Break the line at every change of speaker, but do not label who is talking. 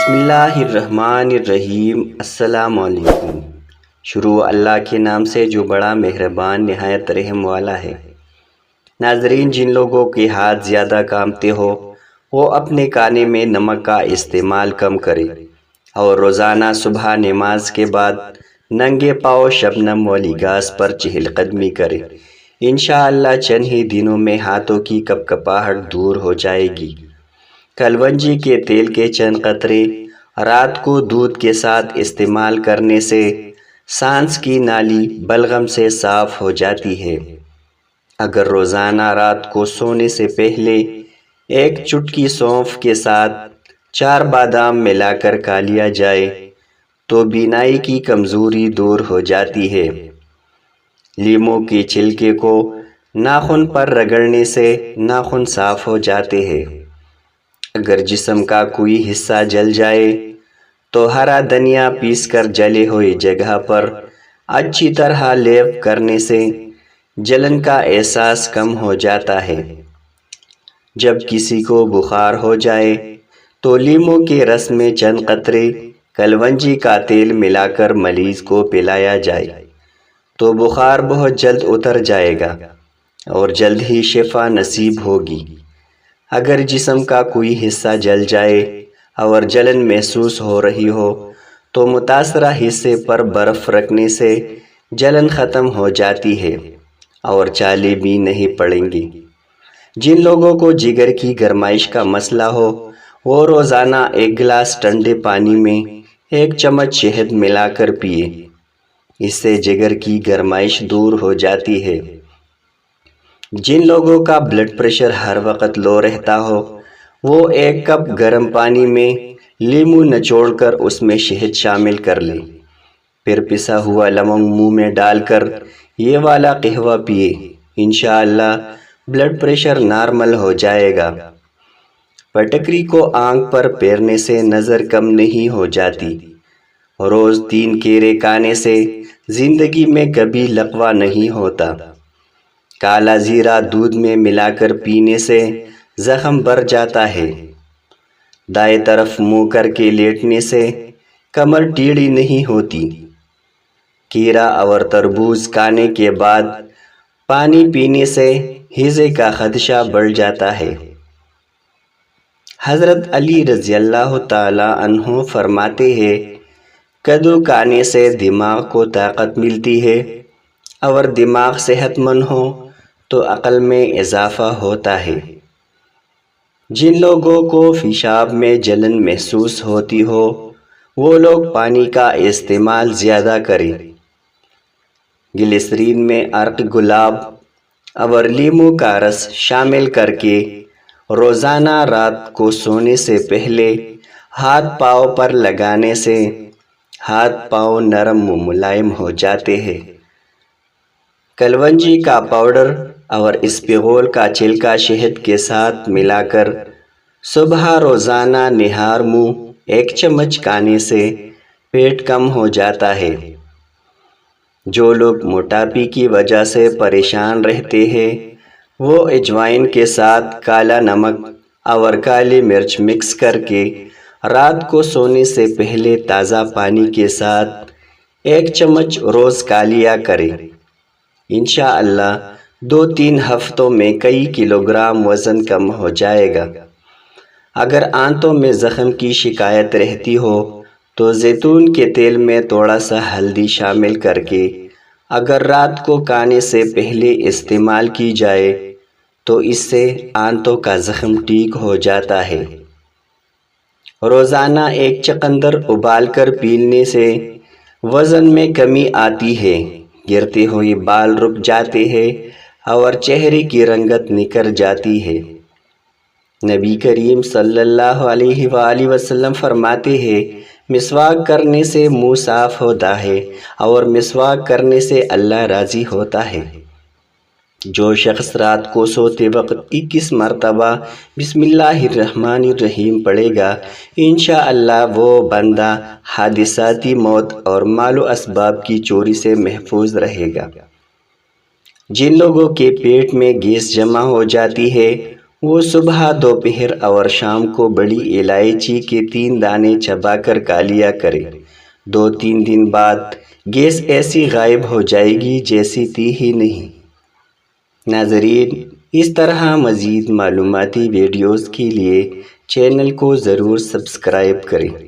بسم اللہ الرحمن الرحیم۔ السلام علیکم۔ شروع اللہ کے نام سے جو بڑا مہربان نہایت رحم والا ہے۔ ناظرین، جن لوگوں کے ہاتھ زیادہ کامتے ہو وہ اپنے کھانے میں نمک کا استعمال کم کرے اور روزانہ صبح نماز کے بعد ننگے پاؤں شبنم والی گھاس پر چہل قدمی کرے۔ انشاءاللہ چند ہی دنوں میں ہاتھوں کی کپکپاہٹ دور ہو جائے گی۔ کلونجی کے تیل کے چند قطرے رات کو دودھ کے ساتھ استعمال کرنے سے سانس کی نالی بلغم سے صاف ہو جاتی ہے۔ اگر روزانہ رات کو سونے سے پہلے ایک چٹکی سونف کے ساتھ 4 بادام ملا کر کھا لیا جائے تو بینائی کی کمزوری دور ہو جاتی ہے۔ لیموں کے چھلکے کو ناخن پر رگڑنے سے ناخن صاف ہو جاتے ہیں۔ اگر جسم کا کوئی حصہ جل جائے تو ہرا دھنیا پیس کر جلے ہوئے جگہ پر اچھی طرح لیپ کرنے سے جلن کا احساس کم ہو جاتا ہے۔ جب کسی کو بخار ہو جائے تو لیموں کے رس میں چند قطرے کلونجی کا تیل ملا کر مریض کو پلایا جائے تو بخار بہت جلد اتر جائے گا اور جلد ہی شفا نصیب ہوگی۔ اگر جسم کا کوئی حصہ جل جائے اور جلن محسوس ہو رہی ہو تو متاثرہ حصے پر برف رکھنے سے جلن ختم ہو جاتی ہے اور چھالے بھی نہیں پڑیں گے۔ جن لوگوں کو جگر کی گرمائش کا مسئلہ ہو وہ روزانہ 1 گلاس ٹھنڈے پانی میں 1 چمچ شہد ملا کر پیئے۔ اس سے جگر کی گرمائش دور ہو جاتی ہے۔ جن لوگوں کا بلڈ پریشر ہر وقت لو رہتا ہو وہ 1 کپ گرم پانی میں لیموں نچوڑ کر اس میں شہد شامل کر لیں، پھر پسا ہوا لونگ منہ میں ڈال کر یہ والا قہوہ پیئے۔ انشاءاللہ بلڈ پریشر نارمل ہو جائے گا۔ پٹکری کو آنکھ پر پھیرنے سے نظر کم نہیں ہو جاتی۔ روز 3 کیرے کھانے سے زندگی میں کبھی لقوہ نہیں ہوتا۔ کالا زیرہ دودھ میں ملا کر پینے سے زخم بھر جاتا ہے۔ دائیں طرف منہ کر کے لیٹنے سے کمر ٹیڑھی نہیں ہوتی۔ کھیرا اور تربوز کھانے کے بعد پانی پینے سے ہیضے کا خدشہ بڑھ جاتا ہے۔ حضرت علی رضی اللہ تعالی عنہ فرماتے ہیں، کدو کھانے سے دماغ کو طاقت ملتی ہے اور دماغ صحت مند ہو تو عقل میں اضافہ ہوتا ہے۔ جن لوگوں کو پیشاب میں جلن محسوس ہوتی ہو وہ لوگ پانی کا استعمال زیادہ کریں۔ گلیسرین میں عرق گلاب اور لیموں کا رس شامل کر کے روزانہ رات کو سونے سے پہلے ہاتھ پاؤں پر لگانے سے ہاتھ پاؤں نرم و ملائم ہو جاتے ہیں۔ کلونجی کا پاؤڈر اور اسپغول کا چھلکا شہد کے ساتھ ملا کر صبح روزانہ نہار منہ 1 چمچ کھانے سے پیٹ کم ہو جاتا ہے۔ جو لوگ موٹاپے کی وجہ سے پریشان رہتے ہیں وہ اجوائن کے ساتھ کالا نمک اور کالی مرچ مکس کر کے رات کو سونے سے پہلے تازہ پانی کے ساتھ 1 چمچ روز کھا لیا کریں۔ انشاءاللہ 2-3 ہفتوں میں کئی کلوگرام وزن کم ہو جائے گا۔ اگر آنتوں میں زخم کی شکایت رہتی ہو تو زیتون کے تیل میں تھوڑا سا ہلدی شامل کر کے اگر رات کو کھانے سے پہلے استعمال کی جائے تو اس سے آنتوں کا زخم ٹھیک ہو جاتا ہے۔ روزانہ 1 چقندر ابال کر پینے سے وزن میں کمی آتی ہے، گرتے ہوئے بال رک جاتے ہیں اور چہرے کی رنگت نکھر جاتی ہے۔ نبی کریم صلی اللہ علیہ وآلہ وسلم فرماتے ہیں، مسواک کرنے سے منہ صاف ہوتا ہے اور مسواک کرنے سے اللہ راضی ہوتا ہے۔ جو شخص رات کو سوتے وقت 21 مرتبہ بسم اللہ الرحمن الرحیم پڑھے گا انشاءاللہ وہ بندہ حادثاتی موت اور مال و اسباب کی چوری سے محفوظ رہے گا۔ جن لوگوں کے پیٹ میں گیس جمع ہو جاتی ہے وہ صبح دوپہر اور شام کو بڑی الائچی کے 3 دانے چبا کر کھا لیا کرے۔ 2-3 دن بعد گیس ایسی غائب ہو جائے گی جیسی تھی ہی نہیں۔ ناظرین، اس طرح مزید معلوماتی ویڈیوز کے لیے چینل کو ضرور سبسکرائب کریں۔